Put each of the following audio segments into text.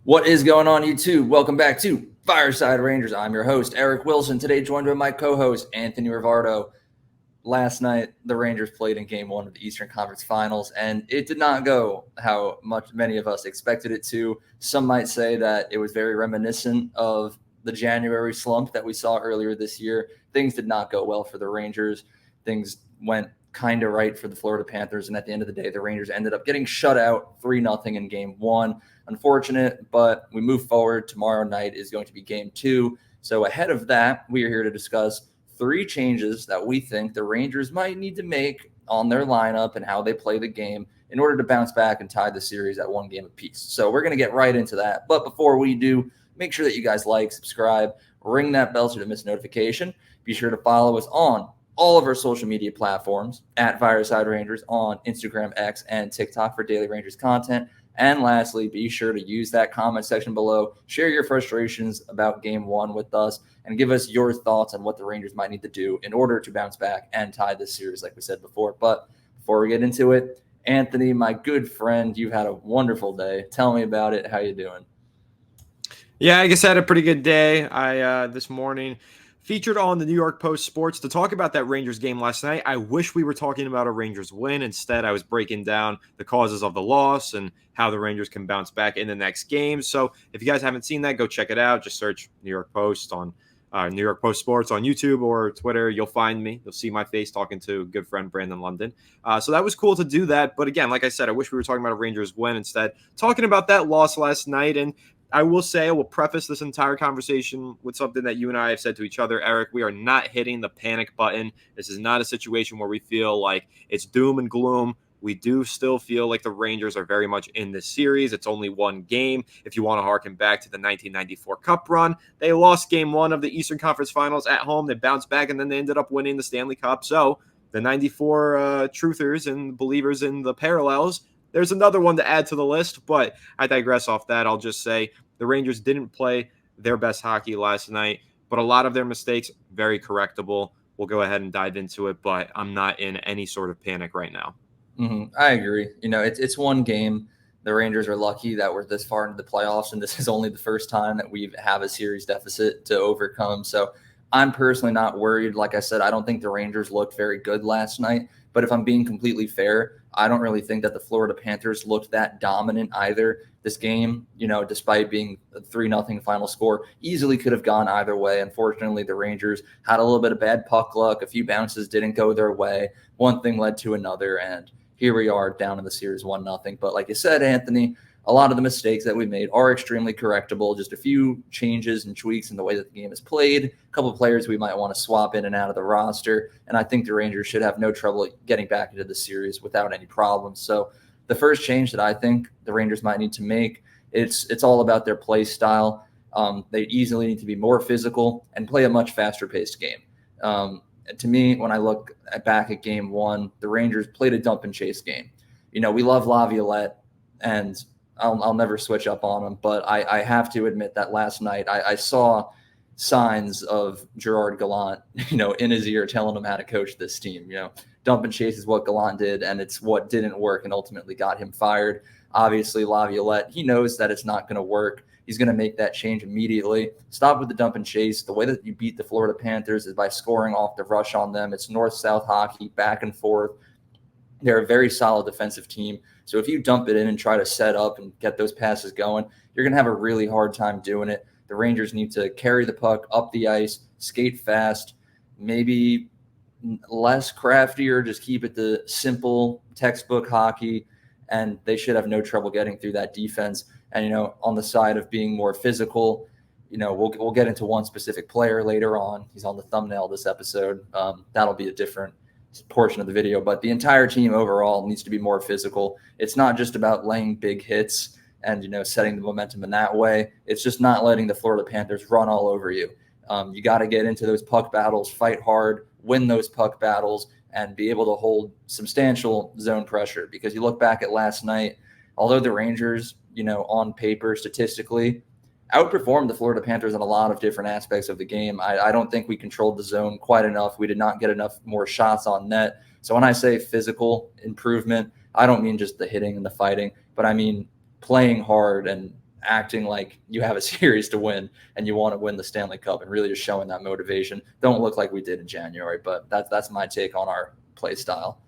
What is going on, YouTube? Welcome back to Fireside Rangers. I'm your host, Eric Wilson. Today, joined by my co-host, Anthony Rivardo. Last night, the Rangers played in Game 1 of the Eastern Conference Finals, and it did not go how many of us expected it to. Some might say that it was very reminiscent of the January slump that we saw earlier this year. Things did not go well for the Rangers. Things went kind of right for the Florida Panthers, and at the end of the day, the Rangers ended up getting shut out 3-0 in Game 1. Unfortunate, but we move forward. Tomorrow night is going to be Game 2. So ahead of that, we are here to discuss 3 changes that we think the Rangers might need to make on their lineup and how they play the game in order to bounce back and tie the series at 1 game apiece. So we're going to get right into that. But before we do, make sure that you guys like, subscribe, ring that bell so you don't miss notification. Be sure to follow us on all of our social media platforms at Fireside Rangers on Instagram, X, and TikTok for daily Rangers content. And lastly, be sure to use that comment section below. Share your frustrations about Game 1 with us and give us your thoughts on what the Rangers might need to do in order to bounce back and tie this series like we said before. But before we get into it, Anthony, my good friend, you've had a wonderful day. Tell me about it. How you doing? Yeah, I guess I had a pretty good day. I this morning featured on the New York Post Sports to talk about that Rangers game last night. I wish we were talking about a Rangers win. Instead, I was breaking down the causes of the loss and how the Rangers can bounce back in the next game. So if you guys haven't seen that, go check it out. Just search New York Post on New York Post Sports on YouTube or Twitter. You'll find me. You'll see my face talking to a good friend, Brandon London. So that was cool to do that. But again, like I said, I wish we were talking about a Rangers win. Instead, talking about that loss last night. And I will say, I will preface this entire conversation with something that you and I have said to each other, Eric. We are not hitting the panic button. This is not a situation where we feel like it's doom and gloom. We do still feel like the Rangers are very much in this series. It's only 1 game. If you want to harken back to the 1994 Cup run, they lost Game 1 of the Eastern Conference Finals at home. They bounced back, and then they ended up winning the Stanley Cup. So the 94 truthers and believers in the parallels, there's another one to add to the list, but I digress off that. I'll just say the Rangers didn't play their best hockey last night, but a lot of their mistakes, very correctable. We'll go ahead and dive into it, but I'm not in any sort of panic right now. I agree. It's 1 game. The Rangers are lucky that we're this far into the playoffs, and this is only the first time that we have a series deficit to overcome. So I'm personally not worried. Like I said, I don't think the Rangers looked very good last night. But if I'm being completely fair, I don't really think that the Florida Panthers looked that dominant either. This game, despite being a 3-0 final score, easily could have gone either way. Unfortunately, the Rangers had a little bit of bad puck luck. A few bounces didn't go their way. One thing led to another, and here we are down in the series 1-0. But like you said, Anthony, a lot of the mistakes that we made are extremely correctable. Just a few changes and tweaks in the way that the game is played. A couple of players we might want to swap in and out of the roster. And I think the Rangers should have no trouble getting back into the series without any problems. So the first change that I think the Rangers might need to make, it's all about their play style. They easily need to be more physical and play a much faster paced game. To me, when I look back at Game 1, the Rangers played a dump and chase game. We love Laviolette, and I'll never switch up on him, but I have to admit that last night I saw signs of Gerard Gallant, in his ear telling him how to coach this team. Dump and chase is what Gallant did, and it's what didn't work and ultimately got him fired. Obviously, Laviolette, he knows that it's not going to work. He's going to make that change immediately. Stop with the dump and chase. The way that you beat the Florida Panthers is by scoring off the rush on them. It's north-south hockey, back and forth. They're a very solid defensive team. So if you dump it in and try to set up and get those passes going, you're going to have a really hard time doing it. The Rangers need to carry the puck up the ice, skate fast, maybe less craftier, just keep it to simple textbook hockey, and they should have no trouble getting through that defense. And, on the side of being more physical, we'll get into one specific player later on. He's on the thumbnail of this episode. That'll be a different portion of the video, but the entire team overall needs to be more physical. It's not just about laying big hits and, setting the momentum in that way. It's just not letting the Florida Panthers run all over you. You got to get into those puck battles, fight hard, win those puck battles, and be able to hold substantial zone pressure. Because you look back at last night, although the Rangers, on paper, statistically, outperformed the Florida Panthers in a lot of different aspects of the game. I don't think we controlled the zone quite enough. We did not get enough more shots on net. So when I say physical improvement, I don't mean just the hitting and the fighting, but I mean playing hard and acting like you have a series to win and you want to win the Stanley Cup and really just showing that motivation. Don't look like we did in January, but that's my take on our play style.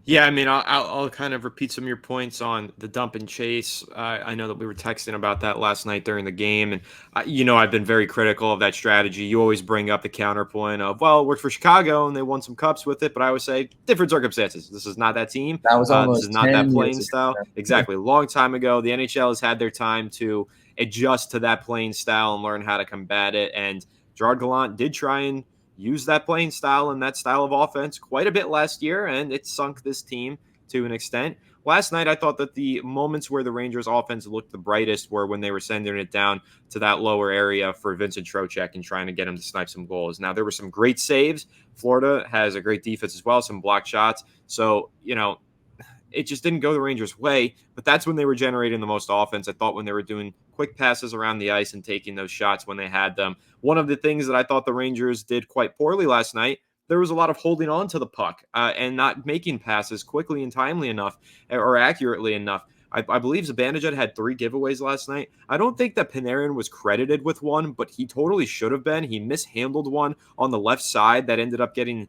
Yeah, I mean, I'll kind of repeat some of your points on the dump and chase. I know that we were texting about that last night during the game, and I've been very critical of that strategy. You always bring up the counterpoint of, well, it worked for Chicago and they won some cups with it, but I always say different circumstances. This is not that team. That was This is almost not that 10 playing years style. ago. Exactly, a long time ago. The NHL has had their time to adjust to that playing style and learn how to combat it. And Gerard Gallant did try and use that playing style and that style of offense quite a bit last year, and it sunk this team to an extent. Last night, I thought that the moments where the Rangers offense looked the brightest were when they were sending it down to that lower area for Vincent Trocheck and trying to get him to snipe some goals. Now, there were some great saves. Florida has a great defense as well, some blocked shots. So, it just didn't go the Rangers' way, but that's when they were generating the most offense. I thought when they were doing quick passes around the ice and taking those shots when they had them. One of the things that I thought the Rangers did quite poorly last night, there was a lot of holding on to the puck and not making passes quickly and timely enough or accurately enough. I believe Zibanejad had 3 giveaways last night. I don't think that Panarin was credited with one, but he totally should have been. He mishandled one on the left side that ended up getting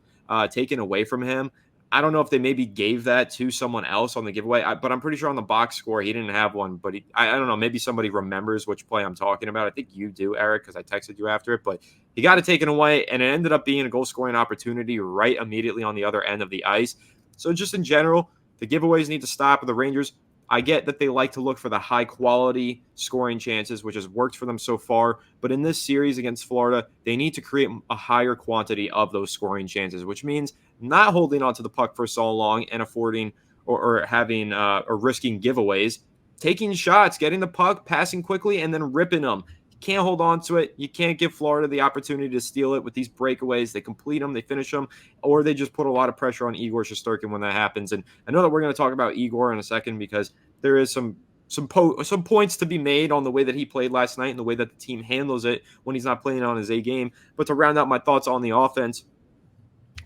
taken away from him. I don't know if they maybe gave that to someone else on the giveaway, but I'm pretty sure on the box score he didn't have one. But I don't know, maybe somebody remembers which play I'm talking about. I think you do, Eric, because I texted you after it. But he got it taken away, and it ended up being a goal-scoring opportunity right immediately on the other end of the ice. So just in general, the giveaways need to stop. The Rangers, I get that they like to look for the high-quality scoring chances, which has worked for them so far. But in this series against Florida, they need to create a higher quantity of those scoring chances, which means not holding onto the puck for so long and affording or having or risking giveaways, taking shots, getting the puck, passing quickly, and then ripping them. You can't hold on to it. You can't give Florida the opportunity to steal it with these breakaways. They complete them, they finish them, or they just put a lot of pressure on Igor Shesterkin when that happens. And I know that we're going to talk about Igor in a second because there is some points to be made on the way that he played last night and the way that the team handles it when he's not playing on his A game. But to round out my thoughts on the offense,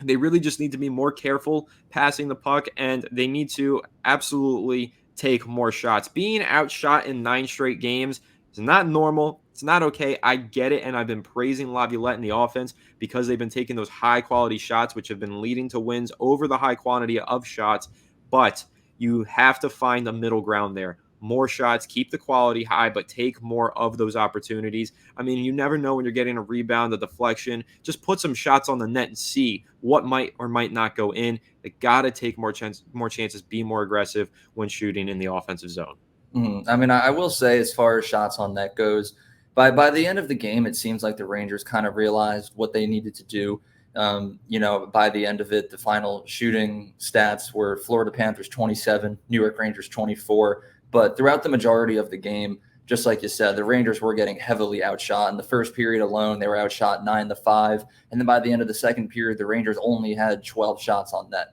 they really just need to be more careful passing the puck, and they need to absolutely take more shots. Being outshot in 9 straight games is not normal. It's not okay. I get it, and I've been praising Laviolette in the offense because they've been taking those high-quality shots, which have been leading to wins over the high quantity of shots, but you have to find the middle ground there. More shots, keep the quality high, but take more of those opportunities. I mean, you never know when you're getting a rebound, a deflection. Just put some shots on the net and see what might or might not go in. They got to take more chances, be more aggressive when shooting in the offensive zone. Mm-hmm. I mean, I will say, as far as shots on net goes, by the end of the game, it seems like the Rangers kind of realized what they needed to do. By the end of it, the final shooting stats were Florida Panthers 27, New York Rangers 24. But throughout the majority of the game, just like you said, the Rangers were getting heavily outshot. In the first period alone, they were outshot 9-5. And then by the end of the second period, the Rangers only had 12 shots on net.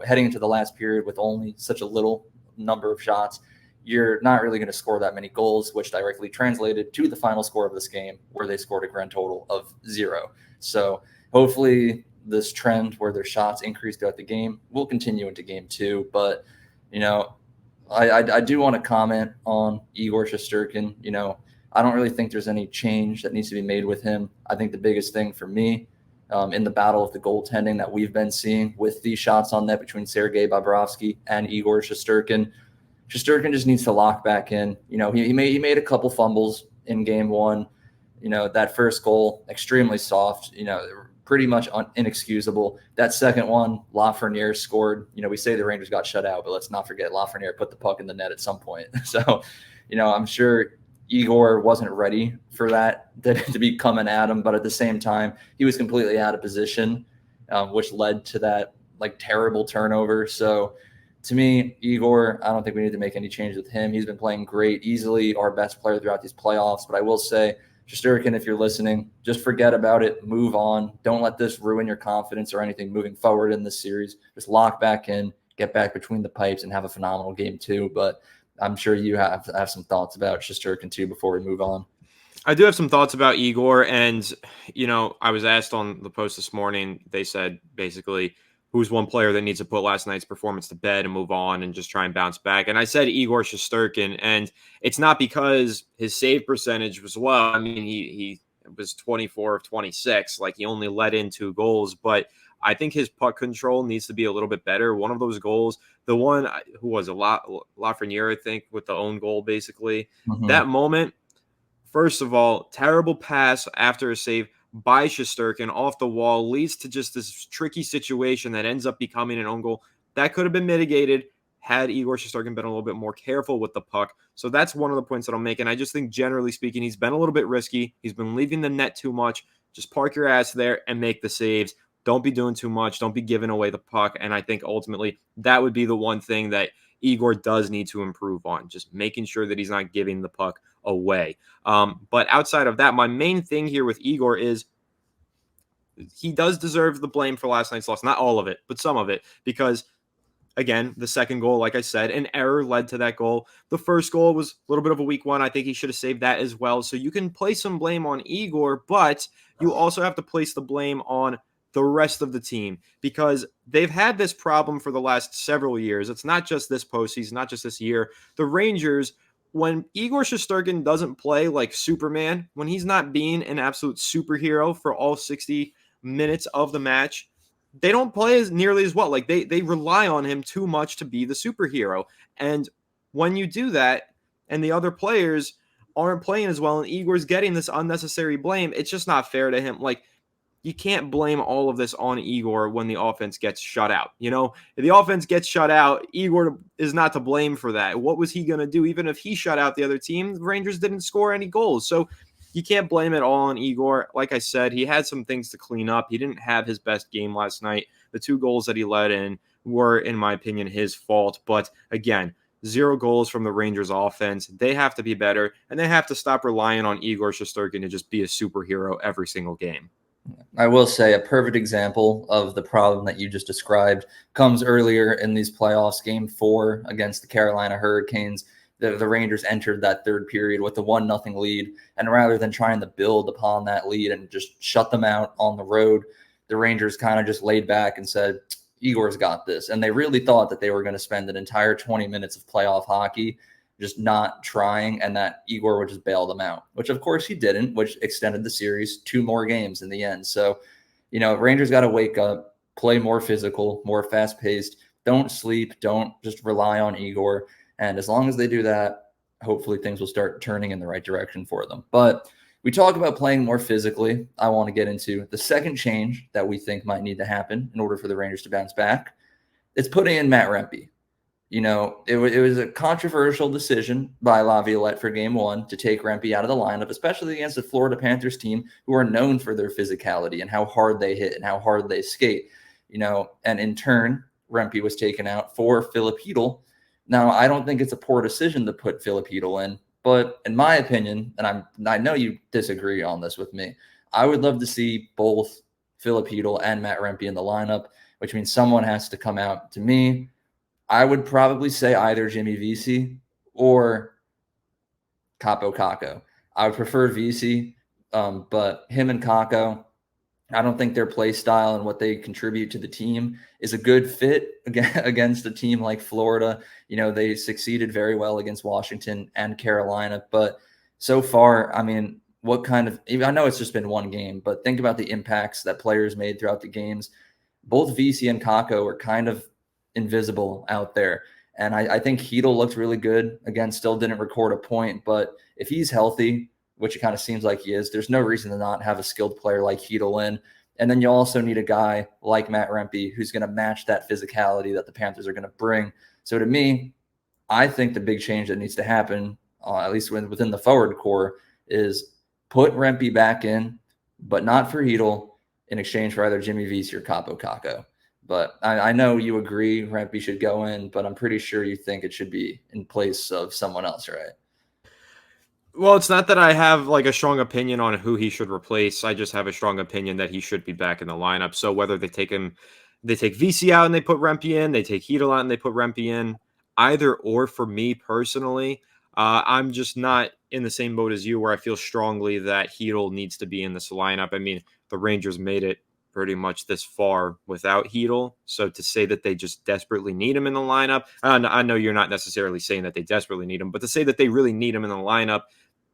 Heading into the last period with only such a little number of shots, you're not really going to score that many goals, which directly translated to the final score of this game, where they scored a grand total of 0. So hopefully this trend where their shots increase throughout the game will continue into game 2. But, I do want to comment on Igor Shesterkin. I don't really think there's any change that needs to be made with him. I think the biggest thing for me in the battle of the goaltending that we've been seeing with these shots on net between Sergei Bobrovsky and Igor Shesterkin just needs to lock back in. He made a couple fumbles in game 1. That first goal, extremely soft, pretty much inexcusable. That second one, Lafreniere scored. We say the Rangers got shut out, but let's not forget Lafreniere put the puck in the net at some point. So, I'm sure Igor wasn't ready for that to be coming at him, but at the same time, he was completely out of position, which led to that terrible turnover. So, to me, Igor, I don't think we need to make any changes with him. He's been playing great, easily our best player throughout these playoffs. But I will say, Shesterkin, if you're listening, just forget about it. Move on. Don't let this ruin your confidence or anything moving forward in this series. Just lock back in, get back between the pipes, and have a phenomenal game 2. But I'm sure you have some thoughts about Shesterkin too before we move on. I do have some thoughts about Igor, and I was asked on the post this morning. They said basically, who's one player that needs to put last night's performance to bed and move on and just try and bounce back. And I said Igor Shesterkin, and it's not because his save percentage was low. I mean, he was 24 of 26. Like, he only let in 2 goals, but I think his puck control needs to be a little bit better. One of those goals, the one who was Lafreniere, I think, with the own goal, basically, Mm-hmm. that moment, first of all, terrible pass after a save by Shesterkin off the wall leads to just this tricky situation that ends up becoming an own goal. That could have been mitigated had Igor Shesterkin been a little bit more careful with the puck. So that's one of the points that I'll make. And I just think, generally speaking, he's been a little bit risky. He's been leaving the net too much. Just park your ass there and make the saves. Don't be doing too much. Don't be giving away the puck. And I think ultimately that would be the one thing that Igor does need to improve on, just making sure that he's not giving the puck away. But outside of that, my main thing here with Igor is he does deserve the blame for last night's loss. Not all of it, but some of it, because again, the second goal, like I said, an error led to that goal. The first goal was a little bit of a weak one. I think he should have saved that as well. So you can place some blame on Igor, but you also have to place the blame on the rest of the team, because they've had this problem for the last several years. It's not just this postseason, not just this year. The Rangers, when Igor Shesterkin doesn't play like Superman, when he's not being an absolute superhero for all 60 minutes of the match, they don't play as nearly as well. Like, they rely on him too much to be the superhero. And when you do that and the other players aren't playing as well and Igor's getting this unnecessary blame, it's just not fair to him. Like, you can't blame all of this on Igor when the offense gets shut out. You know, if the offense gets shut out, Igor is not to blame for that. What was he going to do? Even if he shut out the other team, the Rangers didn't score any goals. So you can't blame it all on Igor. Like I said, he had some things to clean up. He didn't have his best game last night. The 2 goals that he let in were, in my opinion, his fault. But again, 0 goals from the Rangers offense. They have to be better, and they have to stop relying on Igor Shesterkin to just be a superhero every single game. I will say a perfect example of the problem that you just described comes earlier in these playoffs. Game 4 against the Carolina Hurricanes. The Rangers entered that third period with a 1-0 lead, and rather than trying to build upon that lead and just shut them out on the road, the Rangers kind of just laid back and said, Igor's got this. And they really thought that they were going to spend an entire 20 minutes of playoff hockey just not trying, and that Igor would just bail them out, which of course he didn't, which extended the series 2 more games in the end. So, Rangers got to wake up, play more physical, more fast paced. Don't sleep. Don't just rely on Igor. And as long as they do that, hopefully things will start turning in the right direction for them. But we talk about playing more physically. I want to get into the second change that we think might need to happen in order for the Rangers to bounce back. It's putting in Matt Rempe. It was a controversial decision by Laviolette for game 1 to take Rempe out of the lineup, especially against the Florida Panthers team, who are known for their physicality and how hard they hit and how hard they skate. And in turn, Rempe was taken out for Filip Chytil. Now, I don't think it's a poor decision to put Filip Chytil in, but in my opinion, and I know you disagree on this with me, I would love to see both Filip Chytil and Matt Rempe in the lineup, which means someone has to come out. To me, I would probably say either Jimmy Vesey or Capo Caco. I would prefer Vesey, but him and Caco, I don't think their play style and what they contribute to the team is a good fit against a team like Florida. They succeeded very well against Washington and Carolina, but so far, I mean, I know it's just been 1 game, but think about the impacts that players made throughout the games. Both Vesey and Caco are kind of invisible out there. And I think Chytil looked really good. Again, still didn't record a point, but if he's healthy, which it kind of seems like he is, there's no reason to not have a skilled player like Chytil in. And then you also need a guy like Matt Rempe who's going to match that physicality that the Panthers are going to bring. So to me, I think the big change that needs to happen, at least within the forward core, is put Rempe back in, but not for Chytil, in exchange for either Jimmy Vesey or Capo Caco. But I know you agree Rempe should go in, but I'm pretty sure you think it should be in place of someone else, right? Well, it's not that I have like a strong opinion on who he should replace. I just have a strong opinion that he should be back in the lineup. So whether they take VC out and they put Rempe in, they take Chytil out and they put Rempe in, either or for me personally, I'm just not in the same boat as you where I feel strongly that Chytil needs to be in this lineup. I mean, the Rangers made it pretty much this far without Heedle. So to say that they just desperately need him in the lineup, I know you're not necessarily saying that they desperately need him, but to say that they really need him in the lineup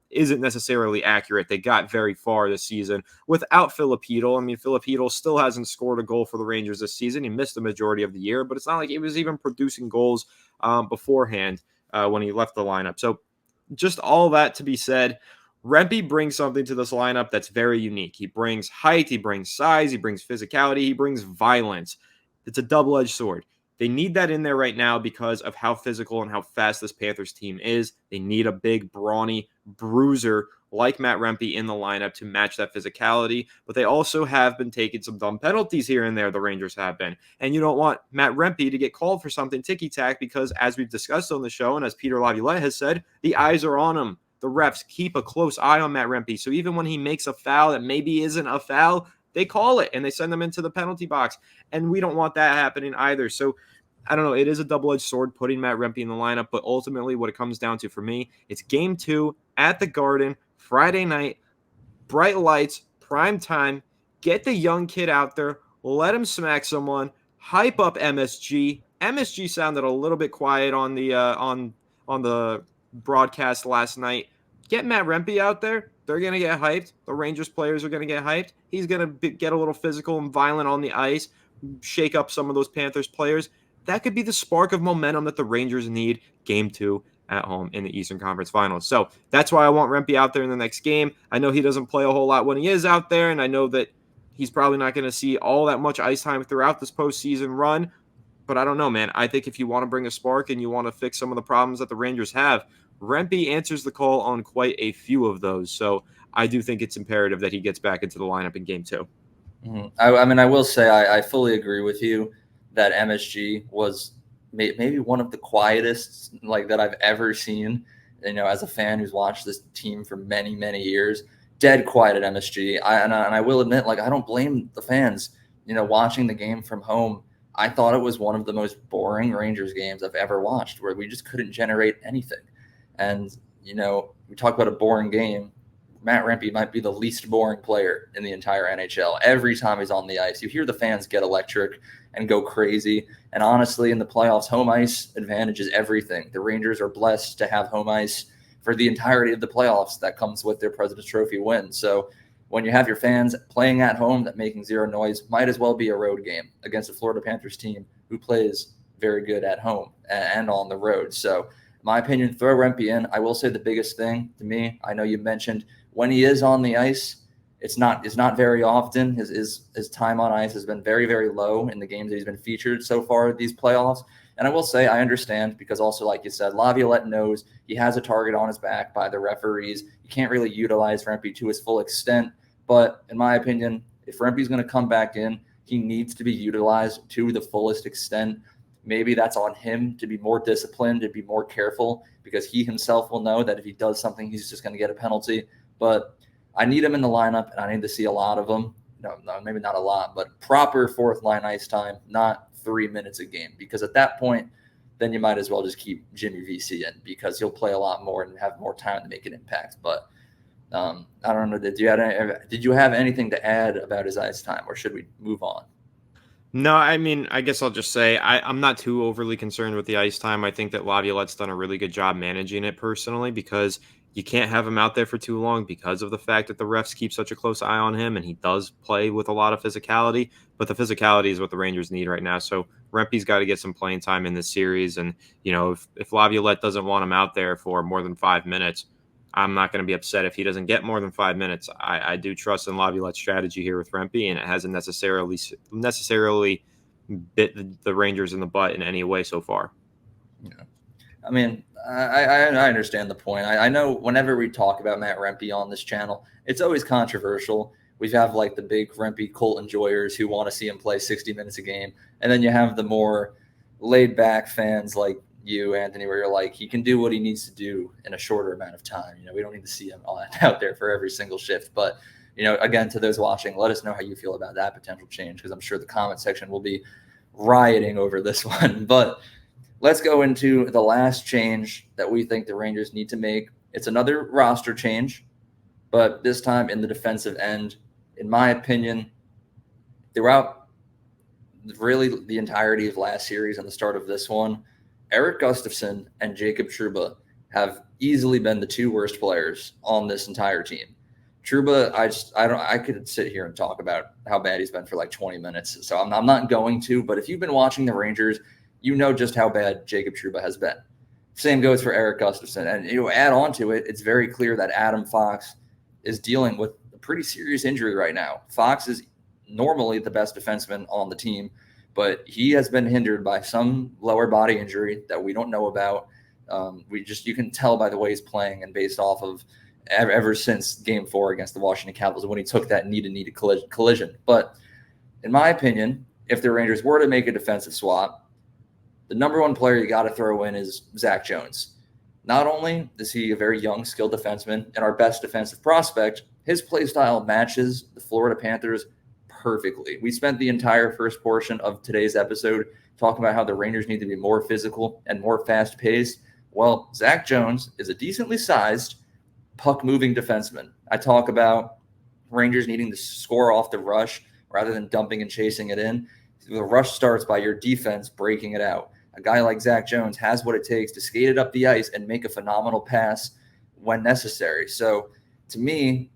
isn't necessarily accurate. They got very far this season without Philip Heedle. I mean, Philip Heedle still hasn't scored a goal for the Rangers this season. He missed the majority of the year, but it's not like he was even producing goals beforehand when he left the lineup. So just all that to be said, Rempe brings something to this lineup that's very unique. He brings height, he brings size, he brings physicality, he brings violence. It's a double-edged sword. They need that in there right now because of how physical and how fast this Panthers team is. They need a big, brawny bruiser like Matt Rempe in the lineup to match that physicality. But they also have been taking some dumb penalties here and there, the Rangers have been. And you don't want Matt Rempe to get called for something ticky-tack because, as we've discussed on the show and as Peter Laviolette has said, the eyes are on him. The refs keep a close eye on Matt Rempe. So even when he makes a foul that maybe isn't a foul, they call it and they send him into the penalty box. And we don't want that happening either. So I don't know. It is a double-edged sword putting Matt Rempe in the lineup, but ultimately what it comes down to for me, it's game 2 at the Garden, Friday night, bright lights, prime time. Get the young kid out there, let him smack someone, hype up MSG. MSG sounded a little bit quiet on the broadcast last night. Get Matt Rempe out there. They're going to get hyped. The Rangers players are going to get hyped. He's going to get a little physical and violent on the ice, shake up some of those Panthers players. That could be the spark of momentum that the Rangers need game 2 at home in the Eastern Conference Finals. So that's why I want Rempe out there in the next game. I know he doesn't play a whole lot when he is out there, and I know that he's probably not going to see all that much ice time throughout this postseason run. But I don't know, man. I think if you want to bring a spark and you want to fix some of the problems that the Rangers have, Rempe answers the call on quite a few of those. So I do think it's imperative that he gets back into the lineup in game 2. Mm-hmm. I mean, I will say I fully agree with you that MSG was maybe one of the quietest like that I've ever seen. You know, as a fan who's watched this team for many, many years, dead quiet at MSG. And I will admit, like, I don't blame the fans. You know, watching the game from home, I thought it was one of the most boring Rangers games I've ever watched, where we just couldn't generate anything. And you know, we talk about a boring game. Matt Rempe might be the least boring player in the entire NHL. Every time he's on the ice, you hear the fans get electric and go crazy. And honestly, in the playoffs, home ice advantage is everything. The Rangers are blessed to have home ice for the entirety of the playoffs. That comes with their President's Trophy win. So when you have your fans playing at home that making zero noise, might as well be a road game against a Florida Panthers team who plays very good at home and on the road. So my opinion, throw Rempe in. I will say the biggest thing to me, I know you mentioned when he is on the ice, it's not very often. His time on ice has been very, very low in the games that he's been featured so far these playoffs. And I will say I understand because also, like you said, Laviolette knows he has a target on his back by the referees. You can't really utilize Rempe to his full extent. But in my opinion, if Rempe's going to come back in, he needs to be utilized to the fullest extent. Maybe that's on him to be more disciplined, to be more careful, because he himself will know that if he does something, he's just going to get a penalty. But I need him in the lineup, and I need to see a lot of them. No, maybe not a lot, but proper fourth line ice time, not 3 minutes a game. Because at that point, then you might as well just keep Jimmy VC in because he'll play a lot more and have more time to make an impact. But I don't know. Did you have anything to add about his ice time, or should we move on? No, I mean, I guess I'll just say I'm not too overly concerned with the ice time. I think that Laviolette's done a really good job managing it personally because you can't have him out there for too long because of the fact that the refs keep such a close eye on him and he does play with a lot of physicality. But the physicality is what the Rangers need right now. So Rempe's got to get some playing time in this series. And, you know, if Laviolette doesn't want him out there for more than 5 minutes, I'm not going to be upset if he doesn't get more than 5 minutes. I do trust in Laviolette's strategy here with Rempe, and it hasn't necessarily bit the Rangers in the butt in any way so far. Yeah. I mean, I understand the point. I know whenever we talk about Matt Rempe on this channel, it's always controversial. We have like the big Rempe cult enjoyers who want to see him play 60 minutes a game. And then you have the more laid back fans like you, Anthony, where you're like, he can do what he needs to do in a shorter amount of time. You know, we don't need to see him out there for every single shift. But, you know, again, to those watching, let us know how you feel about that potential change, because I'm sure the comment section will be rioting over this one. But let's go into the last change that we think the Rangers need to make. It's another roster change, but this time in the defensive end. In my opinion, throughout really the entirety of last series and the start of this one, Eric Gustafson and Jacob Trouba have easily been the two worst players on this entire team. Trouba, I could sit here and talk about how bad he's been for like 20 minutes. So I'm not going to, but if you've been watching the Rangers, you know just how bad Jacob Trouba has been. Same goes for Eric Gustafson. And add on to it, it's very clear that Adam Fox is dealing with a pretty serious injury right now. Fox is normally the best defenseman on the team, but he has been hindered by some lower body injury that we don't know about. You can tell by the way he's playing and based off of ever since Game 4 against the Washington Capitals when he took that knee-to-knee collision. But in my opinion, if the Rangers were to make a defensive swap, the number one player you got to throw in is Zach Jones. Not only is he a very young, skilled defenseman and our best defensive prospect, his play style matches the Florida Panthers perfectly. We spent the entire first portion of today's episode talking about how the Rangers need to be more physical and more fast-paced. Well, Zach Jones is a decently sized, puck-moving defenseman. I talk about Rangers needing to score off the rush rather than dumping and chasing it in. The rush starts by your defense breaking it out. A guy like Zach Jones has what it takes to skate it up the ice and make a phenomenal pass when necessary. So to me,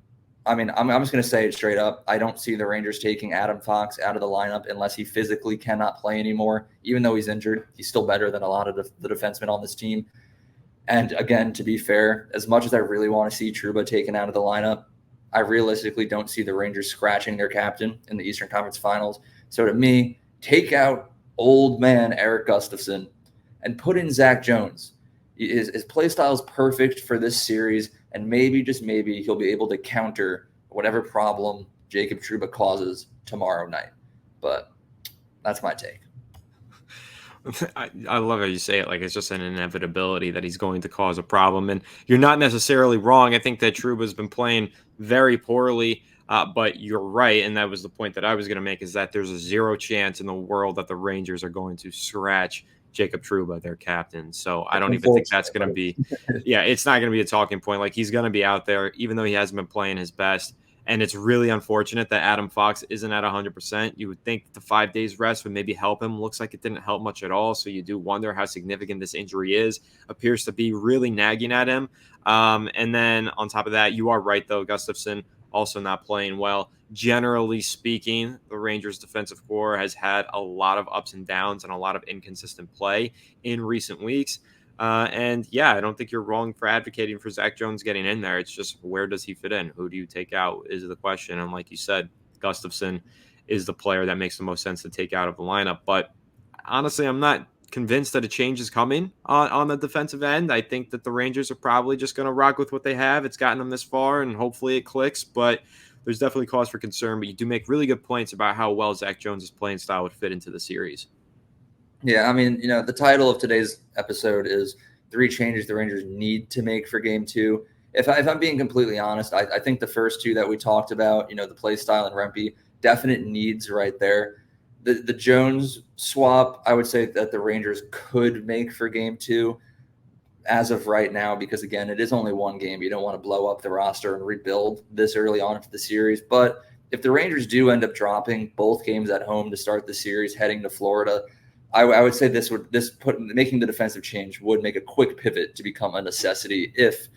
I mean, I'm just going to say it straight up. I don't see the Rangers taking Adam Fox out of the lineup unless he physically cannot play anymore. Even though he's injured, he's still better than a lot of the defensemen on this team. And again, to be fair, as much as I really want to see Trouba taken out of the lineup, I realistically don't see the Rangers scratching their captain in the Eastern Conference Finals. So to me, take out old man Eric Gustafson and put in Zach Jones. His play style is perfect for this series, and maybe, just maybe, he'll be able to counter whatever problem Jacob Trouba causes tomorrow night. But that's my take. I love how you say it like it's just an inevitability that he's going to cause a problem. And you're not necessarily wrong. I think that Trouba's been playing very poorly, but you're right. And that was the point that I was going to make, is that there's a 0 chance in the world that the Rangers are going to scratch Jacob Trouba, their captain. So I don't even think that's going to be, it's not going to be a talking point. Like, he's going to be out there, even though he hasn't been playing his best. And it's really unfortunate that Adam Fox isn't at 100%. You would think the 5 days rest would maybe help him. Looks like it didn't help much at all. So you do wonder how significant this injury is. Appears to be really nagging at him. And then on top of that, you are right, though. Gustafson also not playing well. Generally speaking, the Rangers defensive core has had a lot of ups and downs and a lot of inconsistent play in recent weeks. And I don't think you're wrong for advocating for Zach Jones getting in there. It's just, where does he fit in? Who do you take out is the question. And like you said, Gustafson is the player that makes the most sense to take out of the lineup. But honestly, I'm not convinced that a change is coming on the defensive end. I think that the Rangers are probably just going to rock with what they have. It's gotten them this far, and hopefully it clicks. But there's definitely cause for concern. But you do make really good points about how well Zach Jones' playing style would fit into the series. Yeah, I mean, the title of today's episode is 3 changes the Rangers need to make for Game 2. If I'm being completely honest, I think the first 2 that we talked about, the play style and Rempe, definite needs right there. The Jones swap, I would say that the Rangers could make for Game 2 as of right now, because, again, it is only one game. You don't want to blow up the roster and rebuild this early on into the series. But if the Rangers do end up dropping both games at home to start the series heading to Florida, I would say making the defensive change would make a quick pivot to become a necessity if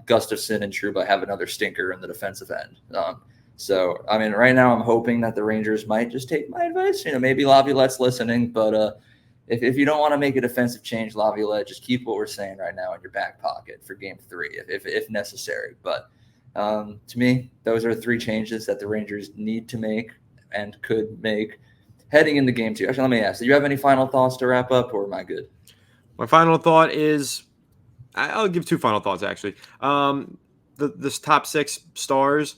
Gustafson and Trouba have another stinker in the defensive end. So, I mean, right now I'm hoping that the Rangers might just take my advice. Maybe Laviolette's listening, but if you don't want to make a defensive change, Laviolette, just keep what we're saying right now in your back pocket for Game 3 if necessary. But to me, those are 3 changes that the Rangers need to make and could make heading into Game 2. Actually, let me ask, do you have any final thoughts to wrap up, or am I good? My final thought is, I'll give 2 final thoughts, actually. This top 6 stars,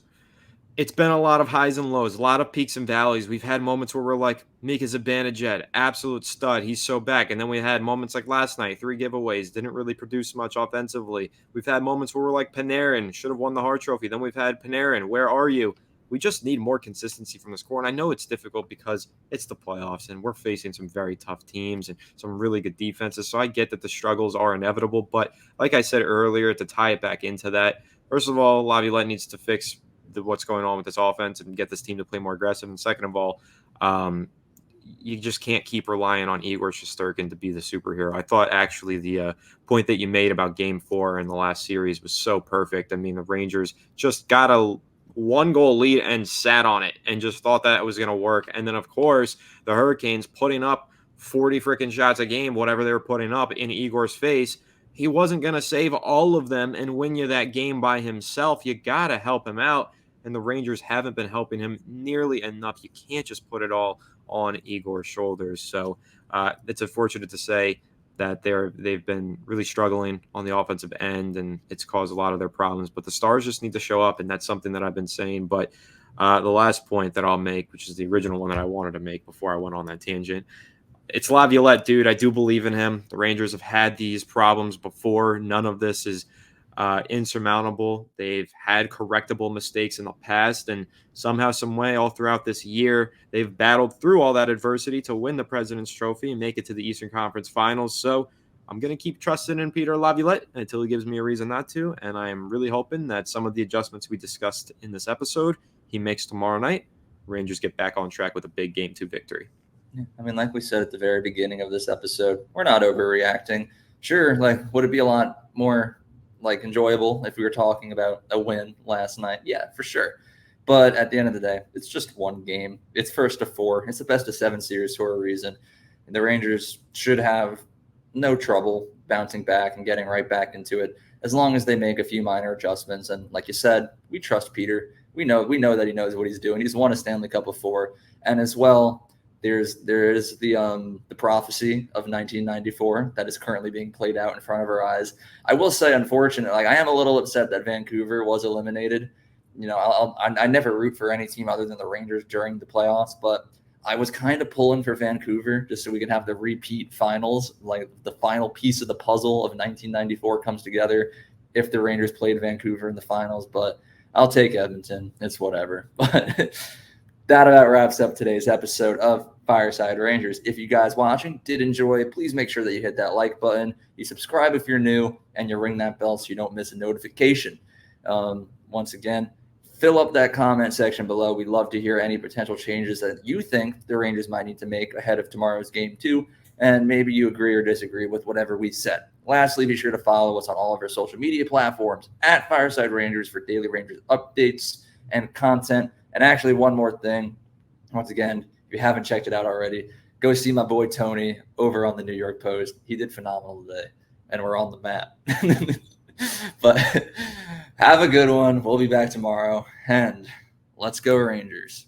it's been a lot of highs and lows, a lot of peaks and valleys. We've had moments where we're like, Mika Zibanejad, absolute stud, he's so back. And then we had moments like last night, 3 giveaways, didn't really produce much offensively. We've had moments where we're like, Panarin should have won the Hart Trophy. Then we've had Panarin, where are you? We just need more consistency from the score. And I know it's difficult because it's the playoffs and we're facing some very tough teams and some really good defenses. So I get that the struggles are inevitable. But like I said earlier, to tie it back into that, first of all, Laviolette needs to fix what's going on with this offense and get this team to play more aggressive. And second of all, you just can't keep relying on Igor Shesterkin to be the superhero. I thought actually the point that you made about Game 4 in the last series was so perfect. I mean, the Rangers just got a 1-goal lead and sat on it and just thought that was going to work. And then, of course, the Hurricanes putting up 40 freaking shots a game, whatever they were putting up in Igor's face. He wasn't going to save all of them and win you that game by himself. You got to help him out. And the Rangers haven't been helping him nearly enough. You can't just put it all on Igor's shoulders. So it's unfortunate to say that they've been really struggling on the offensive end, and it's caused a lot of their problems. But the Stars just need to show up, and that's something that I've been saying. But the last point that I'll make, which is the original one that I wanted to make before I went on that tangent, it's Laviolette, dude. I do believe in him. The Rangers have had these problems before. None of this is insurmountable. They've had correctable mistakes in the past, and somehow, some way, all throughout this year, they've battled through all that adversity to win the President's Trophy and make it to the Eastern Conference Finals. So I'm going to keep trusting in Peter Laviolette until he gives me a reason not to, and I am really hoping that some of the adjustments we discussed in this episode he makes tomorrow night. Rangers get back on track with a big Game 2 victory. I mean, like we said at the very beginning of this episode, we're not overreacting. Sure, would it be a lot more enjoyable if we were talking about a win last night? Yeah, for sure. But at the end of the day, it's just one game. It's first of 4. It's the best of 7 series for a reason. And the Rangers should have no trouble bouncing back and getting right back into it as long as they make a few minor adjustments. And like you said, we trust Peter. We know that he knows what he's doing. He's won a Stanley Cup before. And as well, there is the prophecy of 1994 that is currently being played out in front of our eyes. I will say, unfortunately, I am a little upset that Vancouver was eliminated. I never root for any team other than the Rangers during the playoffs, but I was kind of pulling for Vancouver just so we can have the repeat finals, the final piece of the puzzle of 1994 comes together if the Rangers played Vancouver in the finals. But I'll take Edmonton. It's whatever. But that about wraps up today's episode of Fireside Rangers. If you guys watching did enjoy, please make sure that you hit that like button, you subscribe if you're new, and you ring that bell so you don't miss a notification. Once again, fill up that comment section below. We'd love to hear any potential changes that you think the Rangers might need to make ahead of tomorrow's Game 2, and maybe you agree or disagree with whatever we said. Lastly, be sure to follow us on all of our social media platforms at Fireside Rangers for daily Rangers updates and content. And actually, one more thing. Once again, if you haven't checked it out already, go see my boy Tony over on the New York Post. He did phenomenal today, and we're on the map. But have a good one. We'll be back tomorrow, and let's go Rangers.